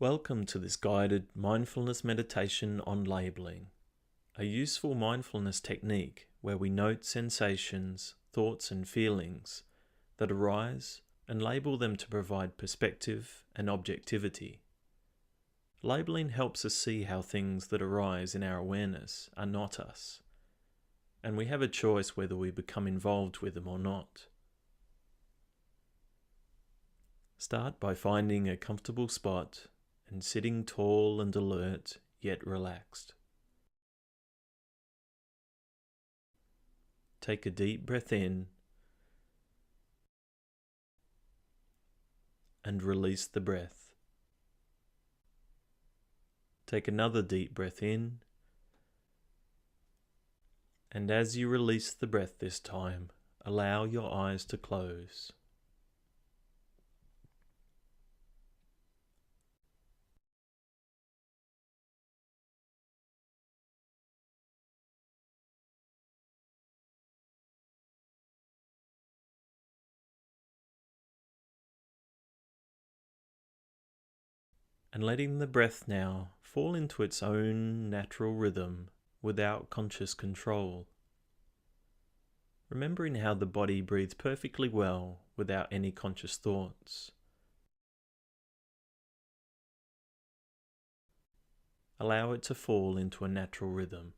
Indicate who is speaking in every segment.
Speaker 1: Welcome to this guided mindfulness meditation on labeling, a useful mindfulness technique where we note sensations, thoughts and feelings that arise and label them to provide perspective and objectivity. Labeling helps us see how things that arise in our awareness are not us, and we have a choice whether we become involved with them or not. Start by finding a comfortable spot and sitting tall and alert, yet relaxed. Take a deep breath in and release the breath. Take another deep breath in, and as you release the breath this time, allow your eyes to close. And letting the breath now fall into its own natural rhythm without conscious control. Remembering how the body breathes perfectly well without any conscious thoughts. Allow it to fall into a natural rhythm.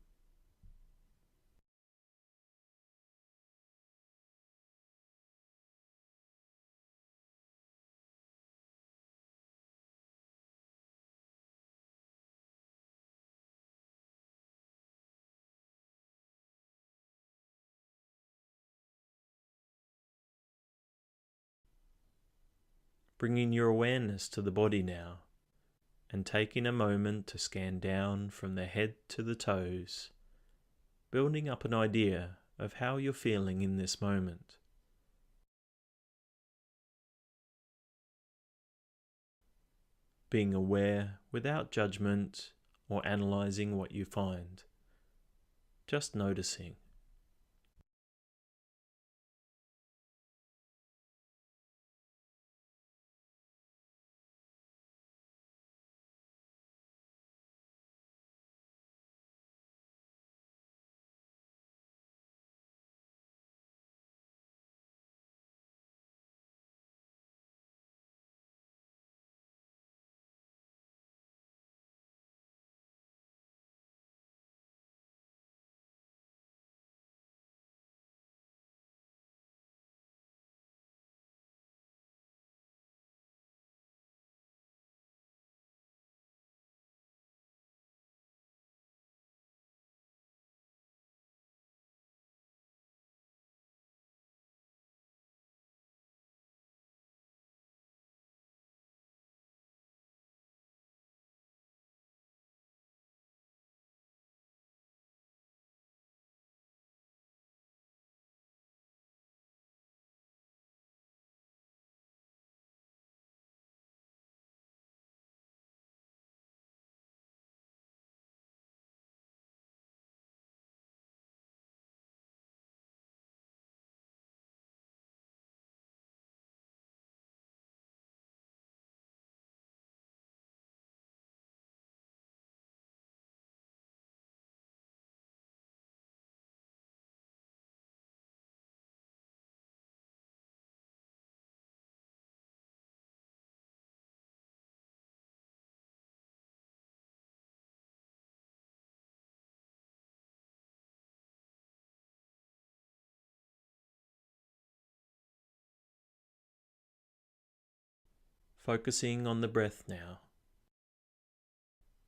Speaker 1: Bringing your awareness to the body now, and taking a moment to scan down from the head to the toes, building up an idea of how you're feeling in this moment. Being aware without judgment or analyzing what you find, just noticing. Focusing on the breath now.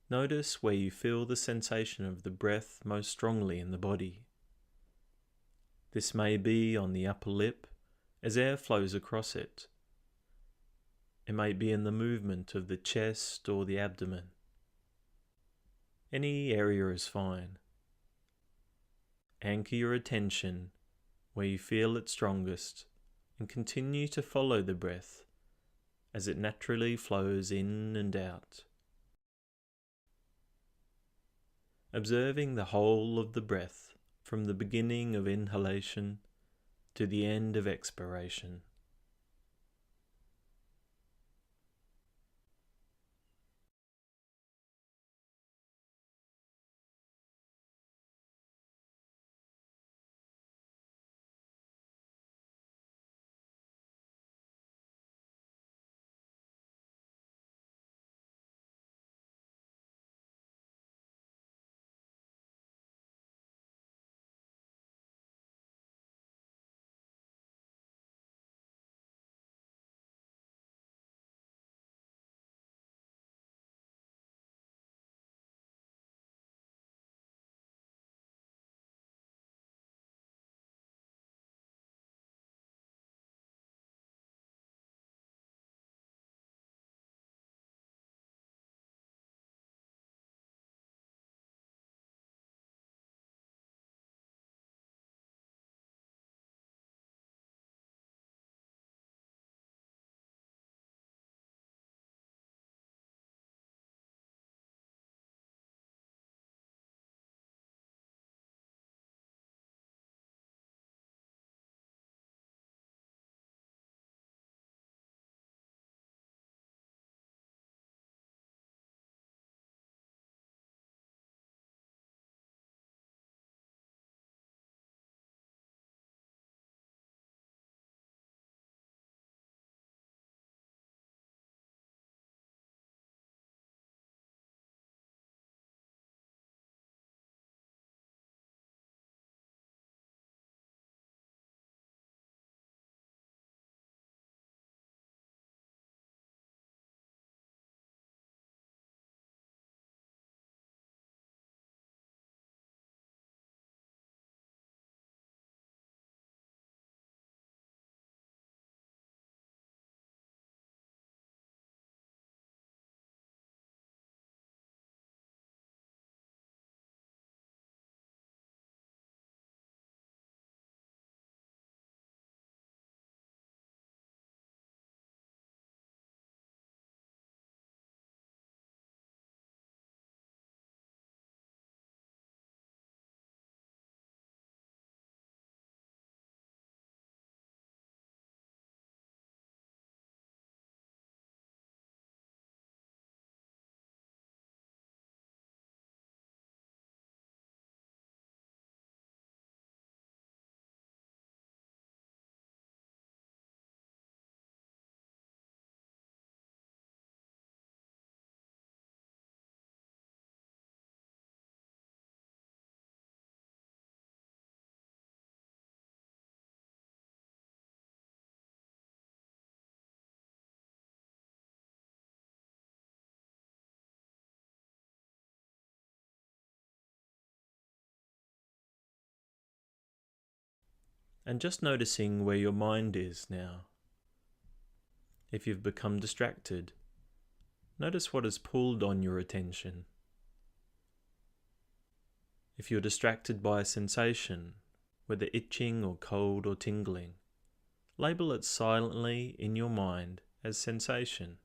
Speaker 1: Notice where you feel the sensation of the breath most strongly in the body. This may be on the upper lip as air flows across it. It may be in the movement of the chest or the abdomen. Any area is fine. Anchor your attention where you feel it strongest and continue to follow the breath as it naturally flows in and out. Observing the whole of the breath from the beginning of inhalation to the end of expiration. and just noticing where your mind is now. If you've become distracted, notice what has pulled on your attention. If you're distracted by a sensation, whether itching or cold or tingling, label it silently in your mind as sensation.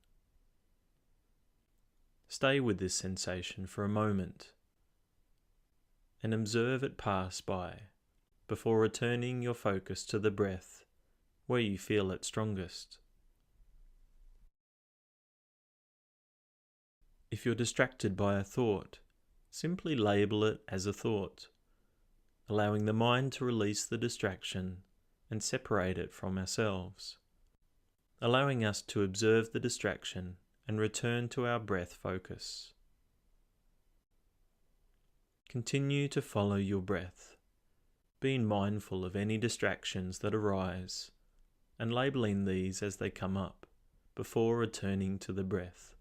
Speaker 1: Stay with this sensation for a moment and observe it pass by before returning your focus to the breath where you feel it strongest. If you're distracted by a thought, simply label it as a thought, allowing the mind to release the distraction and separate it from ourselves, allowing us to observe the distraction and return to our breath focus. Continue to follow your breath, being mindful of any distractions that arise and labeling these as they come up before returning to the breath.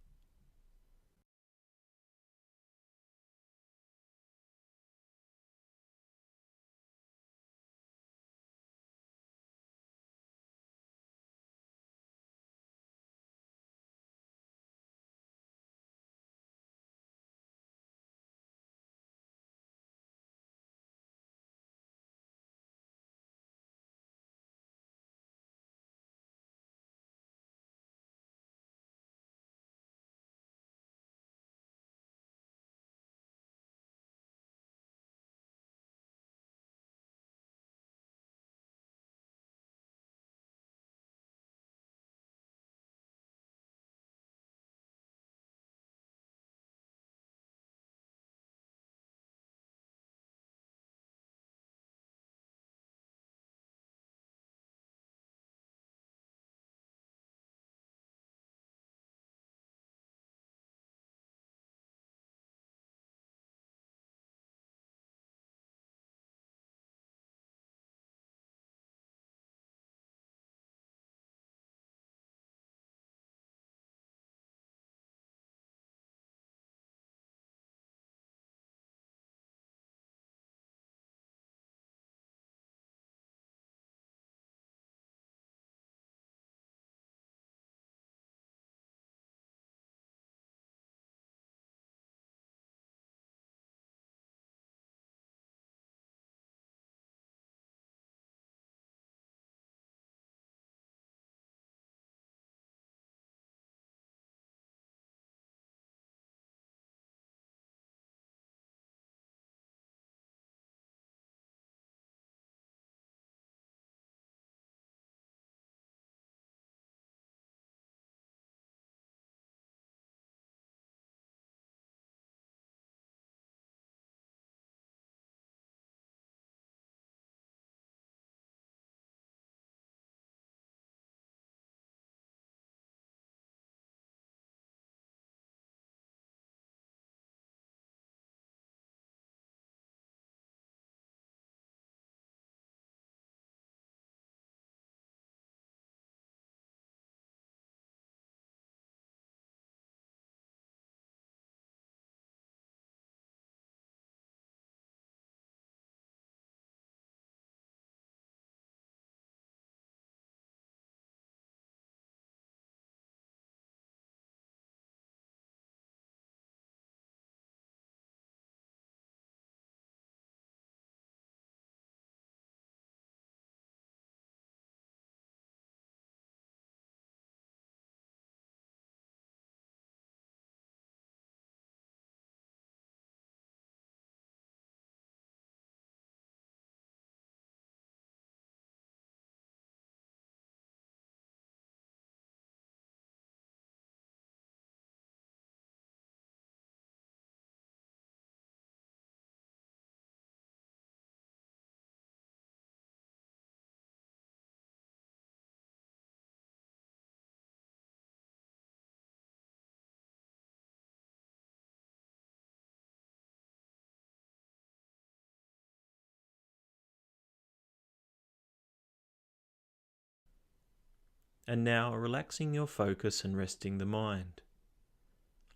Speaker 1: And now relaxing your focus and resting the mind,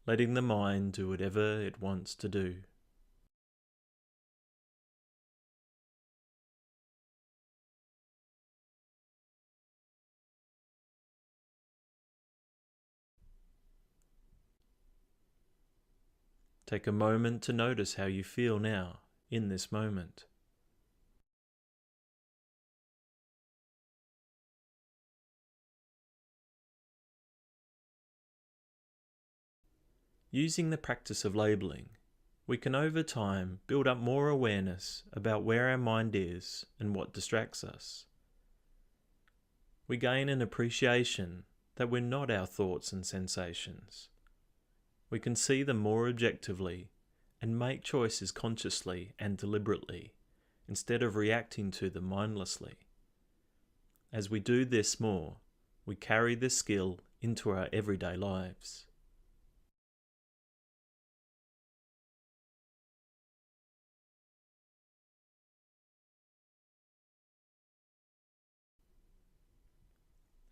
Speaker 1: letting the mind do whatever it wants to do. Take a moment to notice how you feel now, in this moment. Using the practice of labeling, we can over time build up more awareness about where our mind is and what distracts us. We gain an appreciation that we're not our thoughts and sensations. We can see them more objectively and make choices consciously and deliberately, instead of reacting to them mindlessly. As we do this more, we carry this skill into our everyday lives.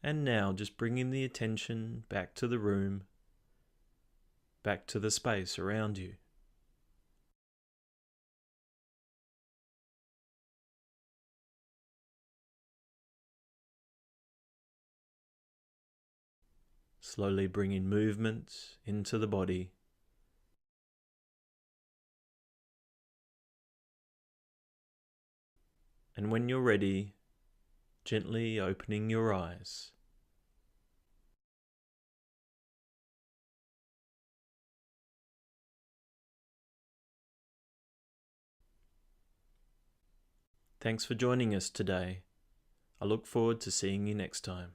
Speaker 1: And now just bringing the attention back to the room, back to the space around you. Slowly bringing movement into the body. And when you're ready, gently opening your eyes. Thanks for joining us today. I look forward to seeing you next time.